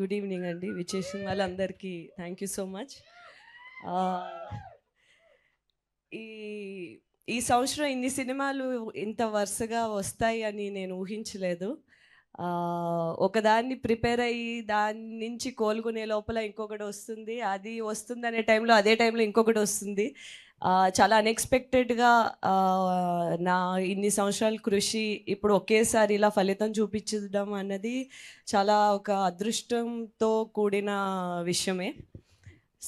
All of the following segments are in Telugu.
గుడ్ ఈవినింగ్ అండి. విచ్చేసిన వాళ్ళందరికీ థ్యాంక్ యూ సో మచ్. ఈ ఈ సంవత్సరం ఇన్ని సినిమాలు ఇంత వరుసగా వస్తాయి అని నేను ఊహించలేదు. ఒకదాన్ని ప్రిపేర్ అయ్యి దాని నుంచి కోలుకునే లోపల ఇంకొకటి వస్తుంది, అది వస్తుందనే టైంలో అదే టైంలో ఇంకొకటి వస్తుంది. చాలా అన్ఎక్స్పెక్టెడ్గా నా ఇన్ని సంవత్సరాల కృషి ఇప్పుడు ఒకేసారి ఇలా ఫలితం చూపించడం అన్నది చాలా ఒక అదృష్టంతో కూడిన విషయమే.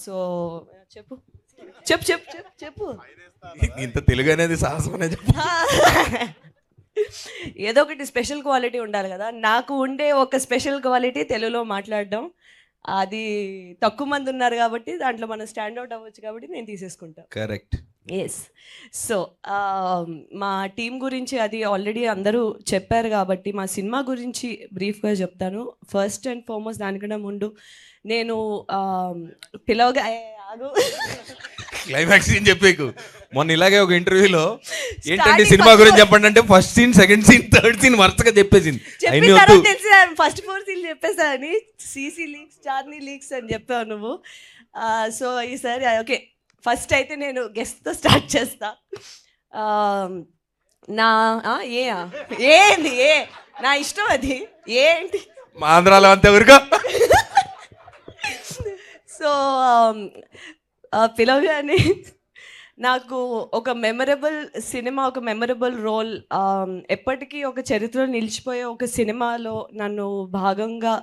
సో చెప్పు చెప్పు చెప్పు చెప్పు చెప్పు ఇంత తెలుగు అనేది సాహసమనే చెప్పు. ఏదో ఒకటి స్పెషల్ క్వాలిటీ ఉండాలి కదా. నాకు ఉండే ఒక స్పెషల్ క్వాలిటీ తెలుగులో మాట్లాడడం. అది తక్కువ మంది ఉన్నారు కాబట్టి దాంట్లో మనం స్టాండ్అవుట్ అవ్వచ్చు కాబట్టి నేను తీసేసుకుంటాను. కరెక్ట్. ఎస్. సో మా టీం గురించి అది ఆల్రెడీ అందరూ చెప్పారు కాబట్టి మా సినిమా గురించి బ్రీఫ్గా చెప్తాను. ఫస్ట్ అండ్ ఫార్మోస్ట్ దానికన్నా ముందు నేను పిలవగా ఆగు క్లైమాక్స్ సీన్ చెప్పేకు. మొన్న ఇలాగే ఒక ఇంటర్వ్యూలో ఏంటంటే సినిమా గురించి చెప్పండి అంటే first scene, second scene, third scene వరుసగా చెప్పేసింది. తెలిసి ఫస్ట్ 4 సీన్లు చెప్పేసా అని సీసీ లీక్స్, చార్నీ లీక్స్ అని చెప్పావు నువ్వు. సో ఈసారి ఓకే, ఫస్ట్ అయితే నేను గెస్ట్తో స్టార్ట్ చేస్తా. నా ఏంది ఏ నా ఇష్టం అది ఏంటి మా ఆంధ్రాలో అంతే ఊరుగా. సో పిలవగానే నాకు ఒక మెమరబుల్ సినిమా, ఒక మెమరబుల్ రోల్, ఎప్పటికీ ఒక చరిత్రలో నిలిచిపోయే ఒక సినిమాలో నన్ను భాగంగా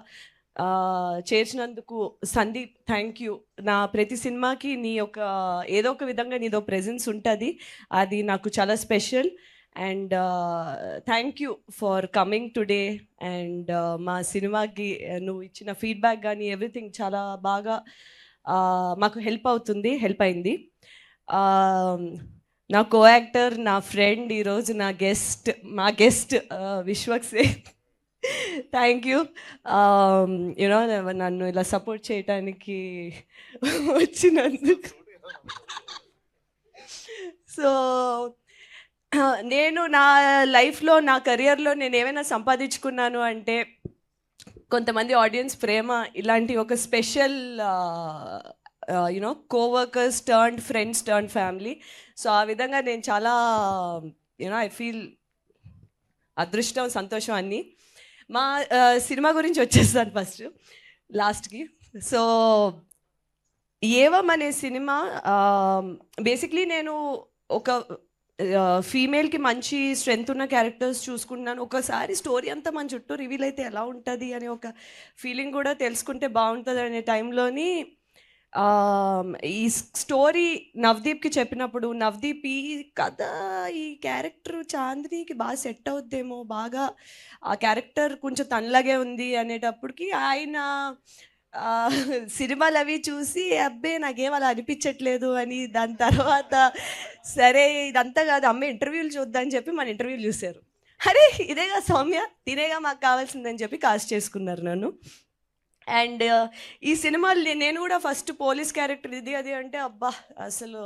చేర్చినందుకు సందీప్ థ్యాంక్ యూ. నా ప్రతి సినిమాకి నీ ఒక ఏదో ఒక విధంగా నీదో ప్రెజెన్స్ ఉంటుంది, అది నాకు చాలా special. And thank you for coming today. And మా సినిమాకి నువ్వు ఇచ్చిన ఫీడ్బ్యాక్ కానీ ఎవ్రీథింగ్ చాలా బాగా మాకు హెల్ప్ అయింది. నా కో యాక్టర్, నా ఫ్రెండ్, ఈరోజు మా guest Vishwak Sen, thank you. You know నన్ను ఇలా సపోర్ట్ చేయటానికి వచ్చినందుకు. సో నేను నా లైఫ్లో, నా కెరియర్లో నేను ఏమైనా సంపాదించుకున్నాను అంటే కొంతమంది ఆడియన్స్ ప్రేమ, ఇలాంటి ఒక special you know coworkers turned friends turned family. So ఆ విధంగా నేను చాలా యూనో ఐ ఫీల్ అదృష్టం, సంతోషం అన్నీ. మా సినిమా గురించి వచ్చేస్తాను ఫస్ట్ లాస్ట్కి. సో ఏవం అనే సినిమా బేసిక్లీ నేను ఒక ఫీమేల్కి మంచి స్ట్రెంగ్త్ ఉన్న క్యారెక్టర్స్ చూసుకుంటున్నాను. ఒకసారి స్టోరీ అంతా మన చుట్టూ రివీల్ అయితే ఎలా ఉంటుంది అనే ఒక ఫీలింగ్ కూడా తెలుసుకుంటే బాగుంటుంది అనే టైంలోని ఈ స్టోరీ నవదీప్కి చెప్పినప్పుడు, నవదీప్ ఈ కథ, ఈ క్యారెక్టర్ చాందినికి బాగా సెట్ అవుద్దేమో, బాగా ఆ క్యారెక్టర్ కొంచెం తనలాగే ఉంది అనేటప్పటికి ఆయన సినిమాలు అవి చూసి అబ్బే నాకేం అలా అనిపించట్లేదు అని, దాని తర్వాత సరే ఇదంతా కాదు అమ్మ ఇంటర్వ్యూలు చూద్దామని చెప్పి మన ఇంటర్వ్యూలు చూశారు. అరే ఇదేగా సౌమ్య, తినేగా మాకు కావాల్సిందని చెప్పి కాస్ట్ చేసుకున్నారు నన్ను. అండ్ ఈ సినిమాలు నేను కూడా ఫస్ట్ పోలీస్ క్యారెక్టర్ ఇది అది అంటే అబ్బా అసలు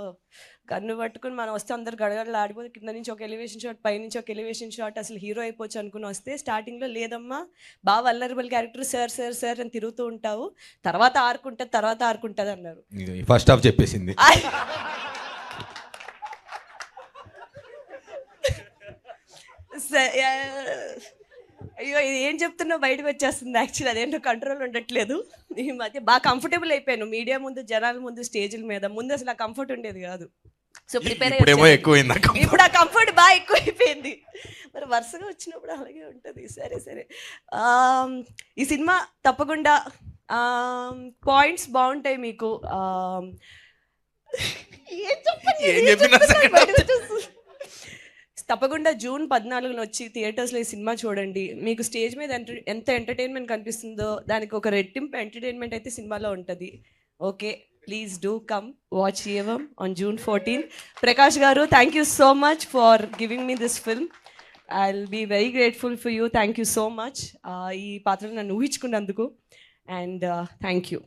గన్ను పట్టుకుని మనం వస్తే అందరు గడగడలు ఆడిపోతే, కింద నుంచి ఒక ఎలివేషన్ షాట్, పైనుంచి ఒక ఎలివేషన్ షాట్, అసలు హీరో అయిపోవచ్చు అనుకుని వస్తే స్టార్టింగ్లో లేదమ్మా బాగా vulnerable character, sir sir sir అని తిరుగుతూ ఉంటావు, తర్వాత ఆరుకుంటుంది అన్నారు. ఫస్ట్ హాఫ్ చెప్పేసింది. అయ్యో ఇది ఏం చెప్తున్నా బయటకు వచ్చేస్తుంది. యాక్చువల్లీ అదేంటో కంట్రోల్ ఉండట్లేదు. ఈ మధ్య బాగా కంఫర్టబుల్ అయిపోయాను మీడియా ముందు, జనాల ముందు, స్టేజ్ల మీద. ముందు అసలు ఆ కంఫర్ట్ ఉండేది కాదు. సో ప్రిపేర్ ఇప్పుడు ఆ కంఫర్ట్ బాగా ఎక్కువైపోయింది. మరి వరుసగా వచ్చినప్పుడు అలాగే ఉంటుంది. సరే ఈ సినిమా తప్పకుండా పాయింట్స్ బాగుంటాయి మీకు. తప్పకుండా జూన్ 14 వచ్చి థియేటర్స్లో ఈ సినిమా చూడండి. మీకు స్టేజ్ మీద ఎంత ఎంటర్టైన్మెంట్ కనిపిస్తుందో దానికి ఒక రెట్టింపు ఎంటర్టైన్మెంట్ అయితే సినిమాలో ఉంటుంది. Okay, please do come watch Evam on June 14. Prakash గారు, thank you so much for giving me this film. I will be very grateful for you. Thank you so much ఈ పాత్రను నన్ను ఊహించుకున్నందుకు. And thank you.